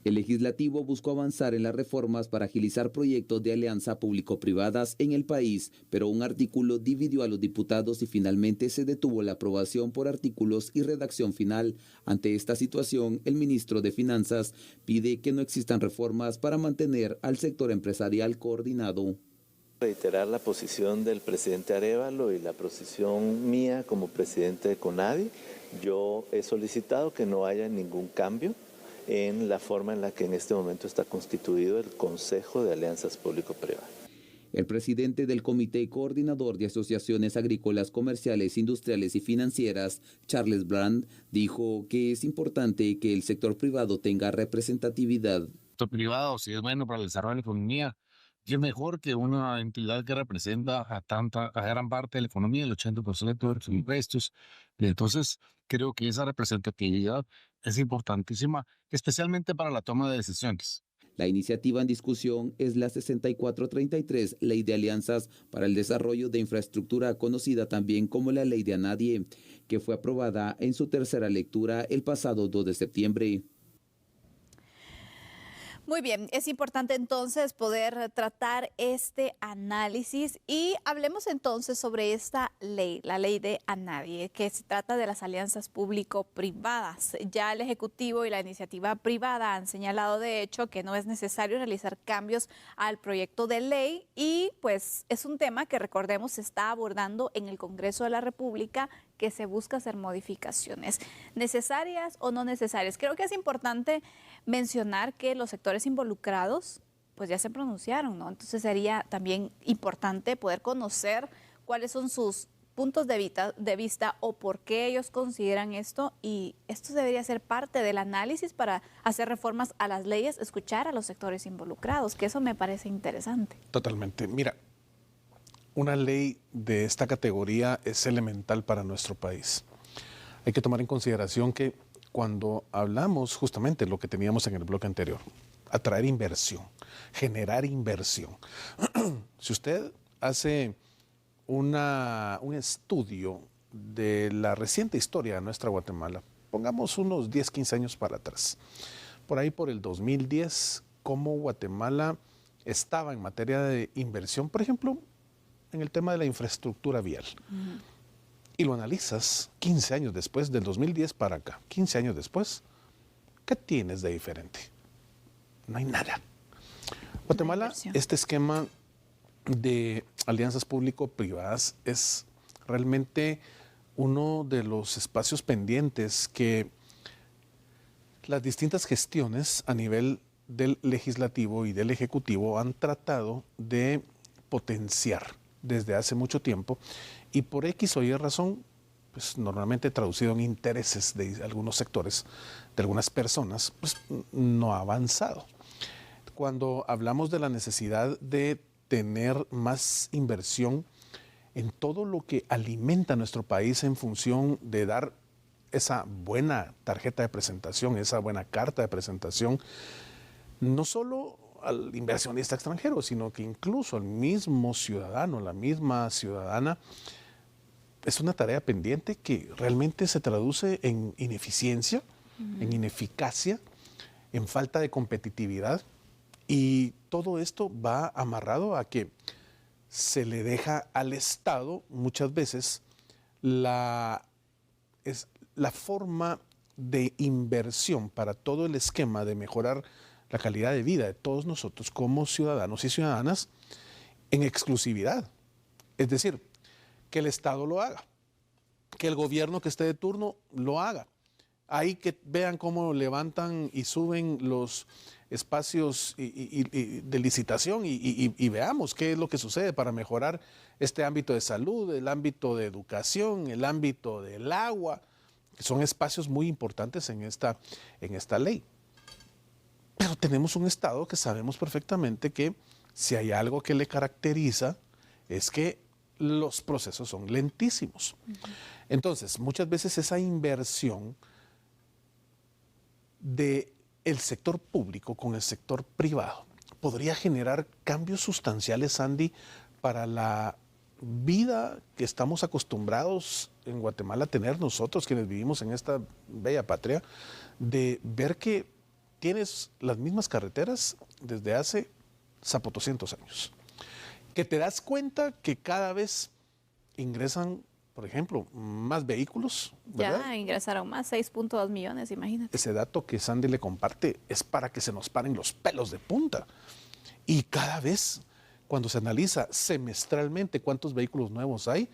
El legislativo buscó avanzar en las reformas para agilizar proyectos de alianza público-privadas en el país, pero un artículo dividió a los diputados y finalmente se detuvo la aprobación por artículos y redacción final. Ante esta situación, el ministro de Finanzas pide que no existan reformas para mantener al sector empresarial coordinado. Reiterar la posición del presidente Arévalo y la posición mía como presidente de CONADI. Yo he solicitado que no haya ningún cambio en la forma en la que en este momento está constituido el Consejo de Alianzas Público-Privadas. El presidente del Comité Coordinador de Asociaciones Agrícolas, Comerciales, Industriales y Financieras, Charles Brand, dijo que es importante que el sector privado tenga representatividad. El sector privado, si es bueno para el desarrollo de la economía, y es mejor que una entidad que representa a gran parte de la economía, el 80% de los impuestos. Entonces, creo que esa representatividad es importantísima, especialmente para la toma de decisiones. La iniciativa en discusión es la 6433, Ley de Alianzas para el Desarrollo de Infraestructura, conocida también como la Ley de Anadie, que fue aprobada en su tercera lectura el pasado 2 de septiembre. Muy bien, es importante entonces poder tratar este análisis y hablemos entonces sobre esta ley, la ley de Anadie, que se trata de las alianzas público-privadas. Ya el Ejecutivo y la iniciativa privada han señalado de hecho que no es necesario realizar cambios al proyecto de ley y pues es un tema que recordemos se está abordando en el Congreso de la República, que se busca hacer modificaciones necesarias o no necesarias. Creo que es importante mencionar que los sectores involucrados pues ya se pronunciaron, ¿no? Entonces sería también importante poder conocer cuáles son sus puntos de vista o por qué ellos consideran esto, y esto debería ser parte del análisis para hacer reformas a las leyes, escuchar a los sectores involucrados, que eso me parece interesante. Totalmente. Mira, una ley de esta categoría es elemental para nuestro país. Hay que tomar en consideración que cuando hablamos justamente lo que teníamos en el bloque anterior, atraer inversión, generar inversión. Si usted hace un estudio de la reciente historia de nuestra Guatemala, pongamos unos 10, 15 años para atrás, por ahí por el 2010, cómo Guatemala estaba en materia de inversión, por ejemplo, en el tema de la infraestructura vial. Y lo analizas 15 años después, del 2010 para acá, 15 años después, ¿qué tienes de diferente? No hay nada. Guatemala, este esquema de alianzas público-privadas es realmente uno de los espacios pendientes que las distintas gestiones a nivel del legislativo y del ejecutivo han tratado de potenciar desde hace mucho tiempo, y por X o Y razón, pues normalmente traducido en intereses de algunos sectores, de algunas personas, pues no ha avanzado. Cuando hablamos de la necesidad de tener más inversión en todo lo que alimenta a nuestro país en función de dar esa buena tarjeta de presentación, esa buena carta de presentación, no solo al inversionista extranjero, sino que incluso al mismo ciudadano, la misma ciudadana, es una tarea pendiente que realmente se traduce en ineficiencia, en ineficacia, en falta de competitividad, y todo esto va amarrado a que se le deja al Estado muchas veces la forma de inversión para todo el esquema de mejorar la calidad de vida de todos nosotros como ciudadanos y ciudadanas en exclusividad. Es decir, que el Estado lo haga, que el gobierno que esté de turno lo haga. Ahí que vean cómo levantan y suben los espacios de licitación y veamos qué es lo que sucede para mejorar este ámbito de salud, el ámbito de educación, el ámbito del agua, que son espacios muy importantes en esta ley. Pero tenemos un Estado que sabemos perfectamente que si hay algo que le caracteriza es que los procesos son lentísimos. Entonces, muchas veces esa inversión del sector público con el sector privado podría generar cambios sustanciales, Andy, para la vida que estamos acostumbrados en Guatemala a tener nosotros, quienes vivimos en esta bella patria, de ver que tienes las mismas carreteras desde hace 200 años. Que te das cuenta que cada vez ingresan, por ejemplo, más vehículos, ¿verdad? Ya ingresaron más, 6.2 millones, imagínate. Ese dato que Sandy le comparte es para que se nos paren los pelos de punta. Y cada vez, cuando se analiza semestralmente cuántos vehículos nuevos hay,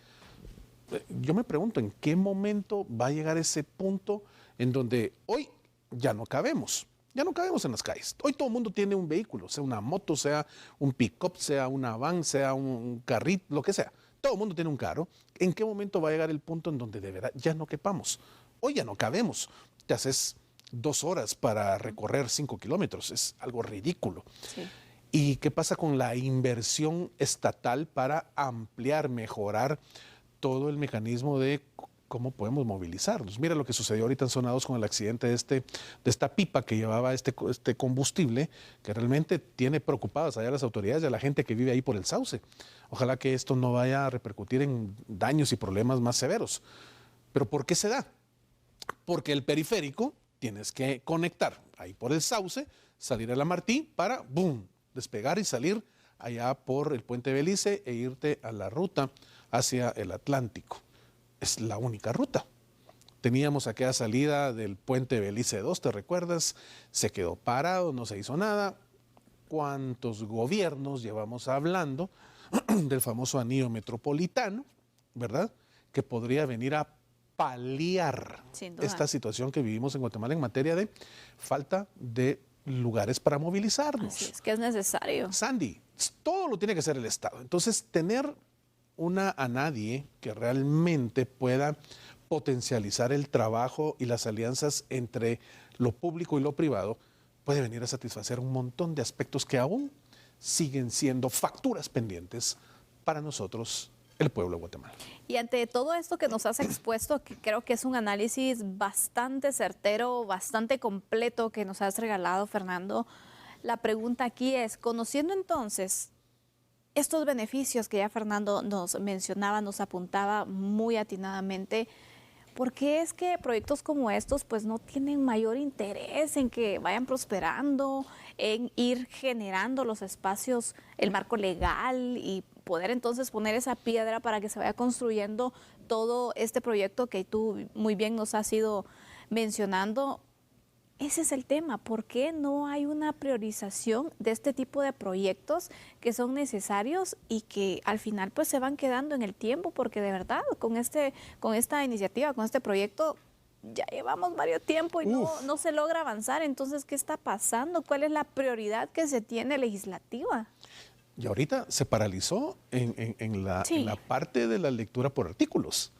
yo me pregunto en qué momento va a llegar ese punto en donde hoy ya no cabemos. Ya no cabemos en las calles. Hoy todo el mundo tiene un vehículo, sea una moto, sea un pick-up, sea una van, sea un carrito, lo que sea. Todo el mundo tiene un carro. ¿En qué momento va a llegar el punto en donde de verdad ya no quepamos? Hoy ya no cabemos. Te haces 2 horas para recorrer 5 kilómetros. Es algo ridículo. Sí. ¿Y qué pasa con la inversión estatal para ampliar, mejorar todo el mecanismo de cómo podemos movilizarnos? Mira lo que sucedió ahorita en Zona 2 con el accidente de esta pipa que llevaba este combustible, que realmente tiene preocupadas allá las autoridades y a la gente que vive ahí por el Sauce. Ojalá que esto no vaya a repercutir en daños y problemas más severos. ¿Pero por qué se da? Porque el periférico tienes que conectar ahí por el Sauce, salir a la Martí para, boom, despegar y salir allá por el Puente Belice e irte a la ruta hacia el Atlántico. Es la única ruta. Teníamos aquella salida del Puente Belice 2, ¿te recuerdas? Se quedó parado, no se hizo nada. ¿Cuántos gobiernos llevamos hablando del famoso anillo metropolitano, verdad? Que podría venir a paliar esta situación que vivimos en Guatemala en materia de falta de lugares para movilizarnos. Así es que es necesario. Sandy, todo lo tiene que hacer el Estado. Entonces, tener una ANADIE que realmente pueda potencializar el trabajo y las alianzas entre lo público y lo privado puede venir a satisfacer un montón de aspectos que aún siguen siendo facturas pendientes para nosotros, el pueblo de Guatemala. Y ante todo esto que nos has expuesto, que creo que es un análisis bastante certero, bastante completo que nos has regalado, Fernando, la pregunta aquí es, conociendo entonces estos beneficios que ya Fernando nos mencionaba, nos apuntaba muy atinadamente, ¿por qué es que proyectos como estos pues no tienen mayor interés en que vayan prosperando, en ir generando los espacios, el marco legal y poder entonces poner esa piedra para que se vaya construyendo todo este proyecto que tú muy bien nos has ido mencionando? Ese es el tema, ¿por qué no hay una priorización de este tipo de proyectos que son necesarios y que al final pues se van quedando en el tiempo? Porque de verdad con esta iniciativa, con este proyecto ya llevamos varios tiempo y no se logra avanzar. Entonces, ¿qué está pasando? ¿Cuál es la prioridad que se tiene legislativa? Y ahorita se paralizó en la parte de la lectura por artículos.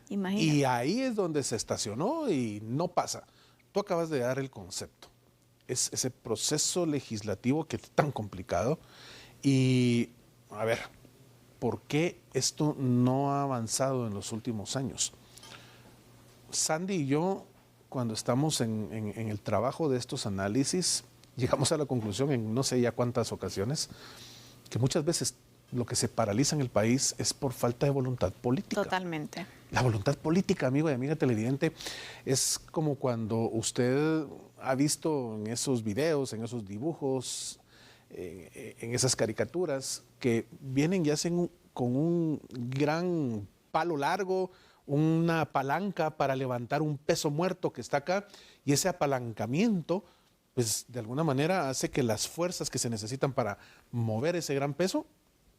Imagínate. Y ahí es donde se estacionó y no pasa. Tú acabas de dar el concepto. Es ese proceso legislativo que es tan complicado. Y, a ver, ¿por qué esto no ha avanzado en los últimos años? Sandy y yo, cuando estamos en el trabajo de estos análisis, llegamos a la conclusión en no sé ya cuántas ocasiones, que muchas veces lo que se paraliza en el país es por falta de voluntad política. Totalmente. La voluntad política, amigo y amiga televidente, es como cuando usted ha visto en esos videos, en esos dibujos, en esas caricaturas, que vienen y hacen con un gran palo largo, una palanca para levantar un peso muerto que está acá, y ese apalancamiento, pues de alguna manera hace que las fuerzas que se necesitan para mover ese gran peso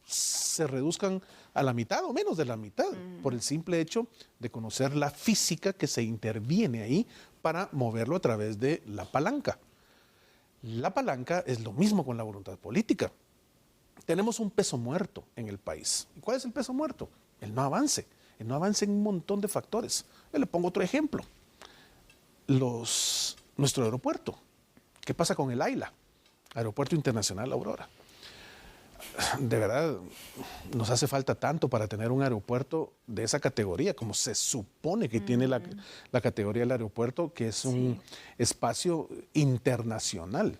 se reduzcan a la mitad o menos de la mitad, por el simple hecho de conocer la física que se interviene ahí para moverlo a través de la palanca. La palanca es lo mismo con la voluntad política. Tenemos un peso muerto en el país. ¿Y cuál es el peso muerto? El no avance en un montón de factores. Yo le pongo otro ejemplo. Nuestro aeropuerto. ¿Qué pasa con el AILA? Aeropuerto Internacional Aurora. De verdad, nos hace falta tanto para tener un aeropuerto de esa categoría, como se supone que tiene la categoría del aeropuerto, que es un espacio internacional.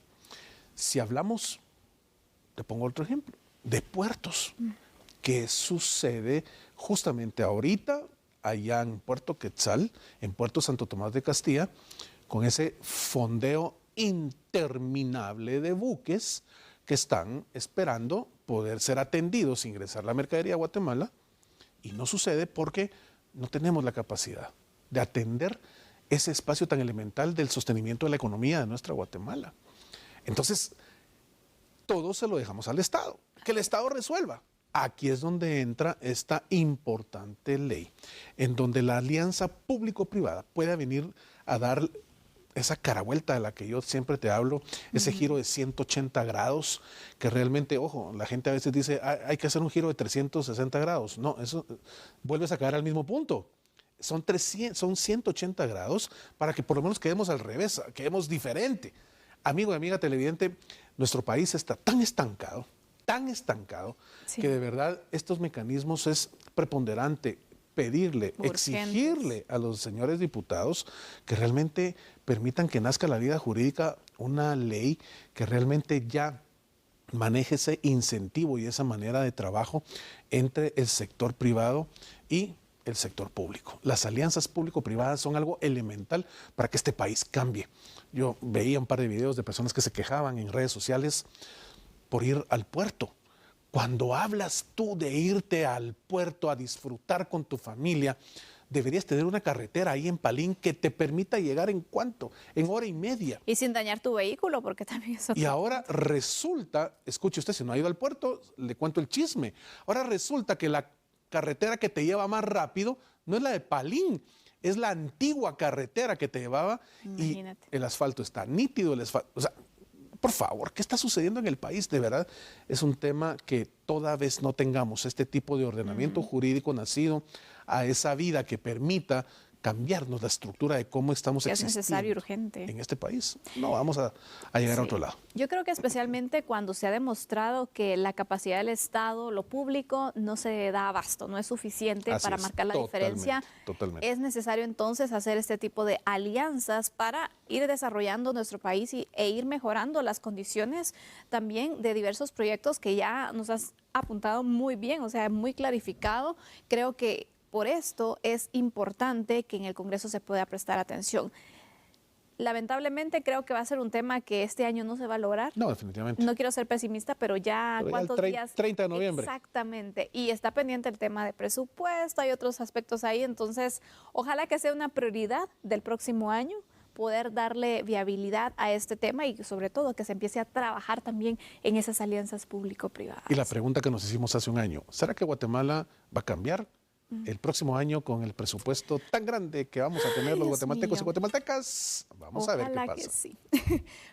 Si hablamos, te pongo otro ejemplo, de puertos. ¿Qué sucede justamente ahorita allá en Puerto Quetzal, en Puerto Santo Tomás de Castilla, con ese fondeo interminable de buques que están esperando poder ser atendidos, ingresar la mercadería a Guatemala, y no sucede porque no tenemos la capacidad de atender ese espacio tan elemental del sostenimiento de la economía de nuestra Guatemala. Entonces, todo se lo dejamos al Estado, que el Estado resuelva. Aquí es donde entra esta importante ley, en donde la alianza público-privada pueda venir a dar esa caravuelta de la que yo siempre te hablo, ese giro de 180 grados, que realmente, ojo, la gente a veces dice, hay que hacer un giro de 360 grados. No, eso vuelves a caer al mismo punto. Son 180 grados para que por lo menos quedemos al revés, quedemos diferente. Amigo y amiga televidente, nuestro país está tan estancado, sí, que de verdad estos mecanismos es preponderante pedirle, urgentes, exigirle a los señores diputados que realmente permitan que nazca la vida jurídica una ley que realmente ya maneje ese incentivo y esa manera de trabajo entre el sector privado y el sector público. Las alianzas público-privadas son algo elemental para que este país cambie. Yo veía un par de videos de personas que se quejaban en redes sociales por ir al puerto. Cuando hablas tú de irte al puerto a disfrutar con tu familia, deberías tener una carretera ahí en Palín que te permita llegar ¿en cuánto? En hora y media. Y sin dañar tu vehículo, porque también eso. Y ahora resulta, escuche usted, si no ha ido al puerto, le cuento el chisme. Ahora resulta que la carretera que te lleva más rápido no es la de Palín, es la antigua carretera que te llevaba. Imagínate. Y el asfalto está nítido, o sea, por favor, ¿qué está sucediendo en el país? De verdad, es un tema que toda vez no tengamos este tipo de ordenamiento jurídico nacido a esa vida que permita cambiarnos la estructura de cómo estamos existiendo. Es necesario, urgente. En este país. No vamos a llegar a otro lado. Yo creo que especialmente cuando se ha demostrado que la capacidad del Estado, lo público, no se da abasto, no es suficiente para marcar la diferencia. Totalmente. Es necesario entonces hacer este tipo de alianzas para ir desarrollando nuestro país e ir mejorando las condiciones también de diversos proyectos que ya nos has apuntado muy bien, o sea, muy clarificado. Creo que por esto es importante que en el Congreso se pueda prestar atención. Lamentablemente creo que va a ser un tema que este año no se va a lograr. No, definitivamente. No quiero ser pesimista, pero ya ¿cuántos días? 30 de noviembre. Exactamente. Y está pendiente el tema de presupuesto, hay otros aspectos ahí. Entonces, ojalá que sea una prioridad del próximo año poder darle viabilidad a este tema y sobre todo que se empiece a trabajar también en esas alianzas público-privadas. Y la pregunta que nos hicimos hace un año, ¿será que Guatemala va a cambiar el próximo año con el presupuesto tan grande que vamos a tener los guatemaltecos y guatemaltecas? Vamos a ver qué pasa. Que sí.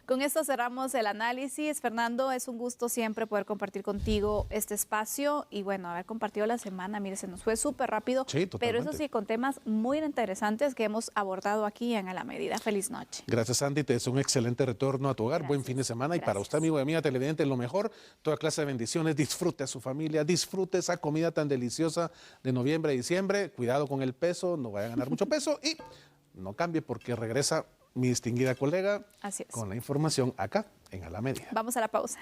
Con esto cerramos el análisis. Fernando, es un gusto siempre poder compartir contigo este espacio y bueno, haber compartido la semana, mire, se nos fue súper rápido, sí, pero eso sí, con temas muy interesantes que hemos abordado aquí en A la Medida. Feliz noche. Gracias, Andy, te deseo un excelente retorno a tu hogar, buen fin de semana. Gracias. Y para usted, amigo y amiga televidente, lo mejor, toda clase de bendiciones, disfrute a su familia, disfrute esa comida tan deliciosa de noviembre y diciembre, cuidado con el peso, no vaya a ganar mucho peso y no cambie porque regresa mi distinguida colega con la información acá en A la Media. Vamos a la pausa.